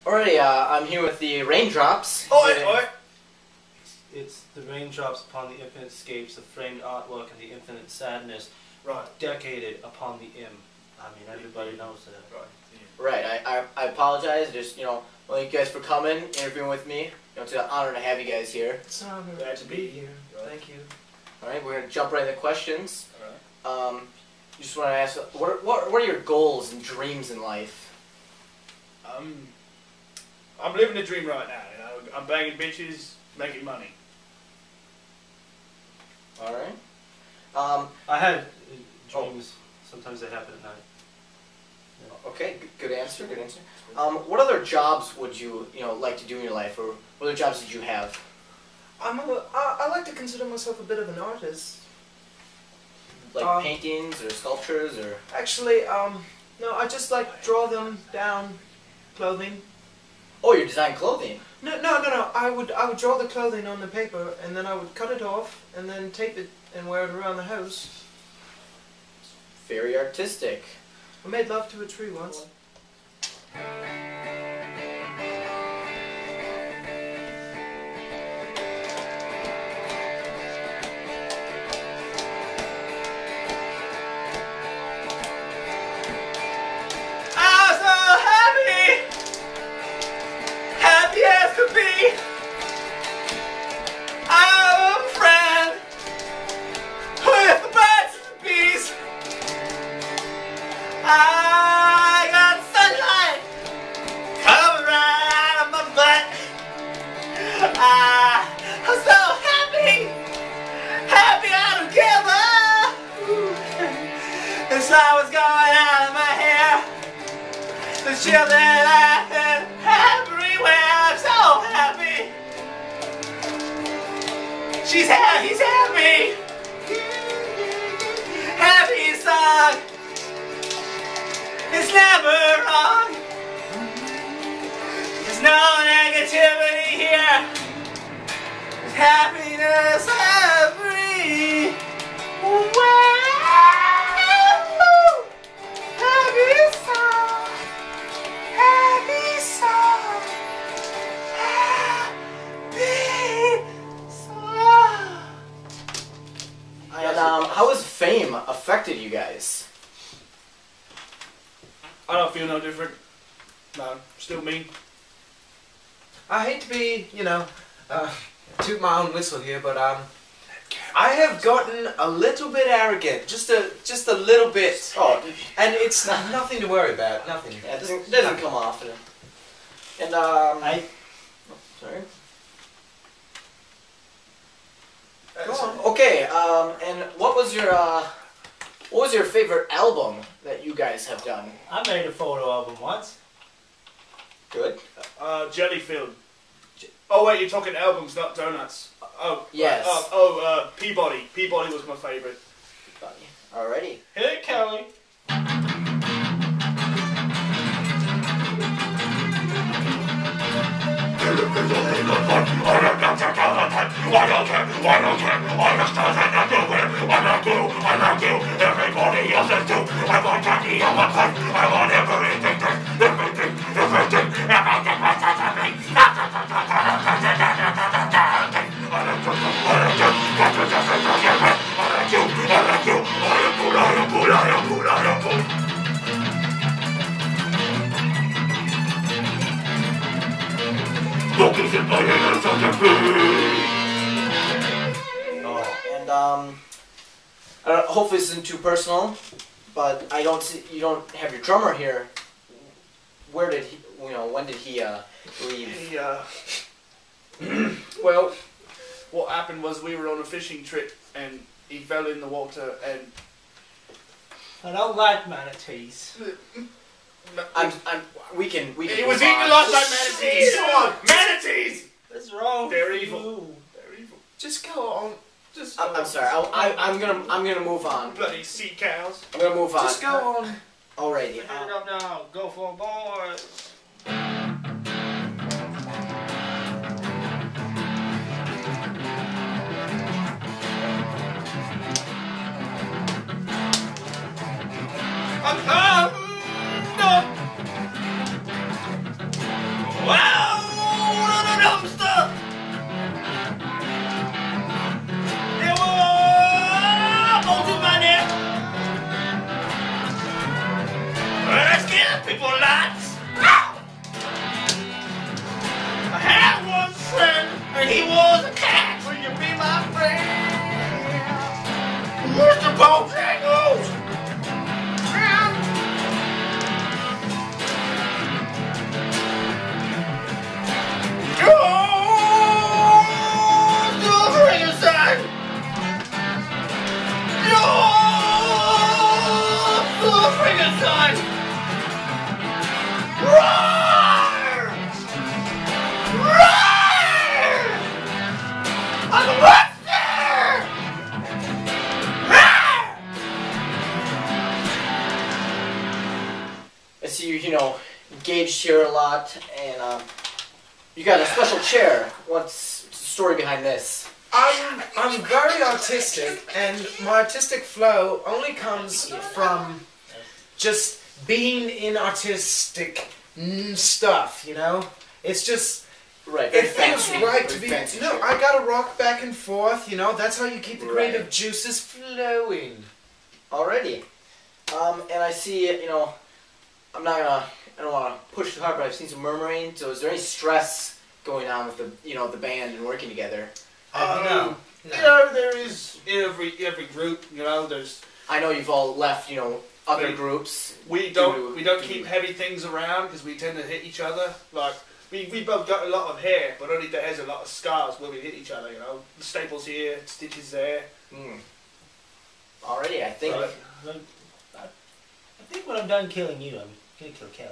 Alrighty, I'm here with the Raindrops. Oi! It's the raindrops upon the infinite scapes, the framed artwork, and the infinite sadness. Right. Decaded upon the M. I mean, everybody knows that. Right. Right, I apologize. Just, well, thank you guys for coming, interviewing with me. It's an honor to have you guys here. It's an honor Glad to be here. Right. Thank you. Alright, we're going to jump right into questions. Alright. Just want to ask, what are your goals and dreams in life? I'm living the dream right now, you know. I'm banging bitches, making money. Alright. I had dreams. Sometimes they happen at night. Yeah. Okay, good answer, good answer. What other jobs would you, like to do in your life, or what other jobs did you have? I like to consider myself a bit of an artist. Like paintings or sculptures or? Actually, no, I just like draw them down, clothing. Oh, you design clothing? No. I would draw the clothing on the paper, and then I would cut it off, and then tape it and wear it around the house. Very artistic. I made love to a tree once. I got sunlight coming right out of my butt. I'm so happy all together. The sun was going out of my hair. The children laughing everywhere. I'm so happy. She's happy, he's happy. Happy song. It's never wrong. There's no negativity here. There's happiness everywhere. Happy song. Happy song. Happy song. And how has fame affected you guys? I don't feel no different. No, still me. I hate to be, toot my own whistle here, but I have gotten a little bit arrogant, just a little bit. Oh, and it's nothing to worry about. Nothing. yeah, it doesn't come off. And sorry. Go on. Okay. And what was your favorite album that you guys have done? I made a photo album once. Good. Jellyfield. Oh wait, you're talking albums, not donuts. Oh. Yes. Peabody. Peabody was my favourite. Alrighty. Hit it, Kelly. Everybody else is too. I want candy, I want fun, I want everything, everything. Hopefully this isn't too personal, but I don't see you don't have your drummer here. Where did he? When did he leave? He, well, what happened was we were on a fishing trip and he fell in the water and. I don't like manatees. We can. He was eating a lot like manatees. Come on. Manatees. What's wrong? They're with evil. you? They're evil. Just go on. Just. I'm sorry. I'm gonna move on. Bloody sea cows. I'm gonna move on. Just go on. Alrighty. Hit it up now. Go for a boys. people lots. I had one friend, and he was a cat. Will you be my friend? Mr. Bojangles! I see you know, engaged here a lot, and you got a special chair. What's the story behind this? I'm very artistic, and my artistic flow only comes from just being in artistic stuff, you know? It's just... Right, It feels fancy, right to very be... fancy No, chair. I gotta rock back and forth, you know? That's how you keep the creative Right. juices flowing. Alrighty. And I see, you know, I don't want to push too hard, but I've seen some murmuring. So is there any stress going on with the, you know, the band and working together? No. You know, there is in every group. You know, there's. I know you've all left, you know, other groups. We don't keep heavy things around because we tend to hit each other. Like we both got a lot of hair, but only there's a lot of scars where we hit each other. You know, the staples here, stitches there. Alrighty, I think. Right. I think when I'm done killing you, I'm gonna kill Kelly.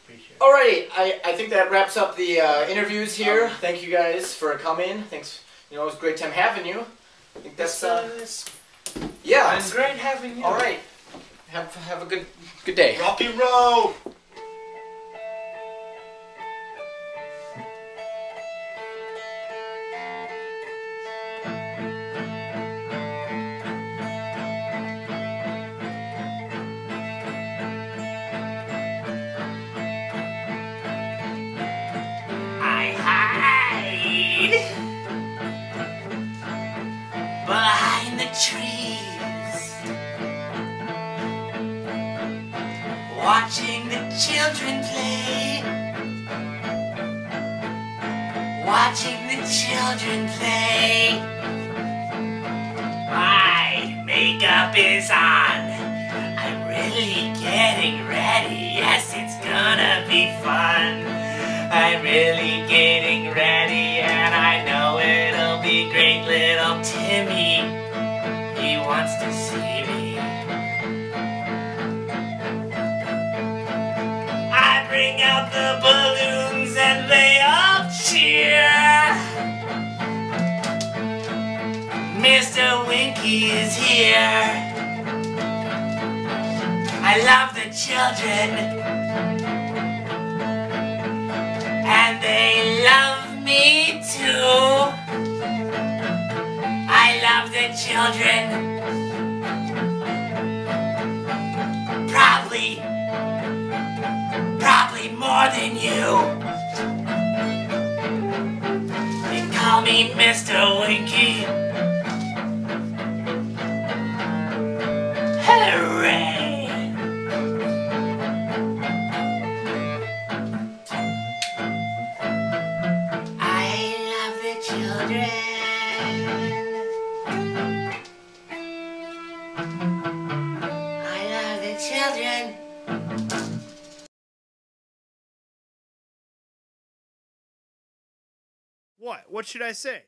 Pretty sure. Alrighty, I think that wraps up the interviews here. Thank you guys for coming. Thanks. You know, it was a great time having you. I think that's yeah. It's great having you. All right. Have a good day. Rock and roll. I hide behind the trees, watching the children play, watching the children play. My makeup is on, I'm really getting ready. Yes, it's gonna be fun. I'm really getting ready, and I know it'll be great. Little Timmy, he wants to see me. I bring out the balloons and they all cheer. Mr. Winky is here. I love the children, and they love me too. I love the children. Probably more than you. They call me Mr. Winky. Hooray! Children. What? What should I say?